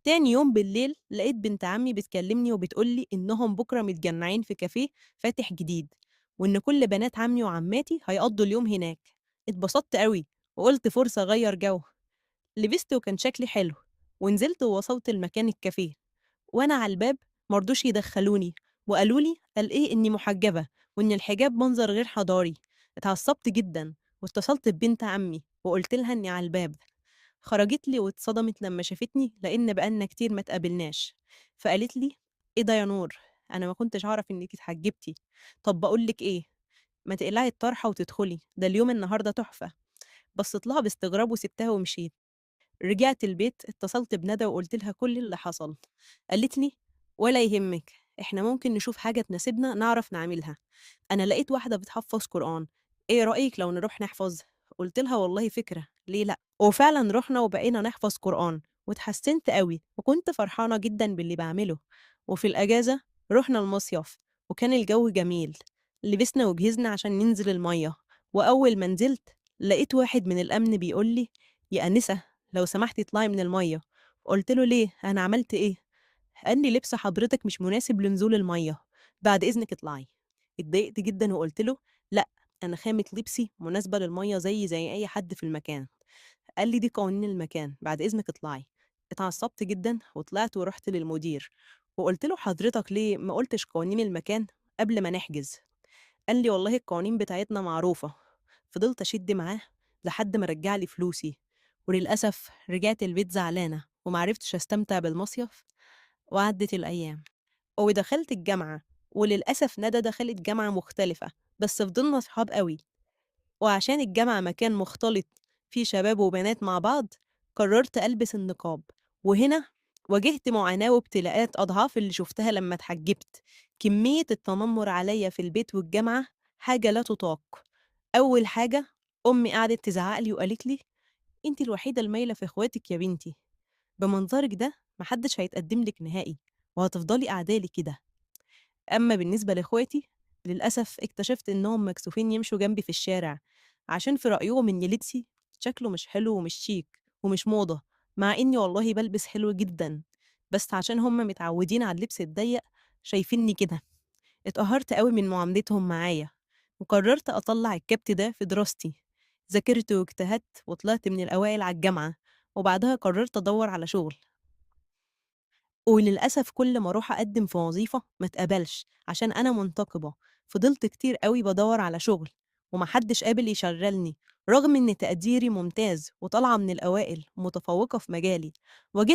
تاني يوم بالليل لقيت بنت عمي بتكلمني وبتقولي إنهم بكرة متجمعين في كافيه فاتح جديد، وإن كل بنات عمي وعماتي هيقضوا اليوم هناك. اتبسطت قوي وقلت فرصة أغير جو. لبست وكان شكلي حلو، ونزلت ووصلت المكان الكافيه، وأنا على الباب مرضوش يدخلوني، وقالولي قال إيه إني محجبة وإن الحجاب منظر غير حضاري. اتعصبت جدا واتصلت ببنت عمي وقلت لها إني على الباب. خرجت لي واتصدمت لما شافتني لأن بقالنا كتير ما اتقابلناش، فقالت لي: إيه ده يا نور، أنا ما كنتش أعرف إنك اتحجبتي. طب بقولك إيه، ما تقلعي الطرحة وتدخلي، ده اليوم النهاردة تحفة. بصيت لها باستغراب وسبتها ومشيت. رجعت البيت اتصلت بندى وقلت لها كل اللي حصل. قالت لي: ولا يهمك، إحنا ممكن نشوف حاجة تناسبنا نعرف نعملها. أنا لقيت واحدة بتحفظ قرآن، إيه رأيك لو نروح نحفظ؟ قلت لها والله فكرة، ليه لأ؟ وفعلا رحنا وبقينا نحفظ قرآن واتحسنت قوي وكنت فرحانة جدا باللي بعمله. وفي الأجازة رحنا المصيف وكان الجو جميل. لبسنا وجهزنا عشان ننزل المية، وأول ما نزلت لقيت واحد من الأمن بيقول لي: يا أنسة، لو سمحتي اطلعي من المية. قلت له: ليه، أنا عملت إيه؟ قال لي: لبس حضرتك مش مناسب لنزول المية، بعد إذنك اطلعي. اتضايقت جدا وقلت له: لأ، أنا خامة لبسي مناسبة للمية زي أي حد في المكان. قال لي: دي قوانين المكان، بعد إذنك اطلعي. اتعصبت جدا وطلعت ورحت للمدير وقلت له: حضرتك ليه ما قلتش قوانين المكان قبل ما نحجز؟ قال لي: والله القوانين بتاعتنا معروفة. فضلت أشد معاه لحد ما رجع لي فلوسي، وللأسف رجعت البيت زعلانة ومعرفتش أستمتع بالمصيف. وعدت الأيام ودخلت الجامعة، وللأسف ندى دخلت جامعة مختلفة، بس فضلنا صحاب قوي. وعشان الجامعة مكان مختلط فيه شباب وبنات مع بعض، قررت ألبس النقاب. وهنا واجهت معاناة وابتلاءات أضعاف اللي شفتها لما اتحجبت. كمية التنمر عليا في البيت والجامعة حاجة لا تطاق. أول حاجة، أمي قعدت تزعقلي وقالت لي: أنت الوحيدة المايلة في إخواتك يا بنتي، بمنظرك ده محدش هيتقدم لك نهائي، وهتفضلي قاعدالي كده. أمّا بالنسبة لإخواتي، للأسف اكتشفت إنّهم مكسوفين يمشوا جنبي في الشارع، عشان في رأيهم إن لبسي شكله مش حلو ومش شيك ومش موضة، مع إنّي والله بالبس حلو جدًا، بس عشان هم متعودين على اللبس الضيّق شايفينّي كده. اتقهرت أوي من معاملتهم معايا، وقررت أطلّع الكبت ده في دراستي. ذاكرت واجتهدت وطلعت من الأوائل على الجامعة، وبعدها قررت أدوّر على شغل. وللأسف كل ما أروح أقدّم في وظيفة ما اتقبلش عشان أنا منتقبة. فضلت كتير أوي بادوّر على شغل وما حدش قابل يشغّلني، رغم إن تقديري ممتاز وطالعة من الأوائل ومتفوقة في مجالي. واجهت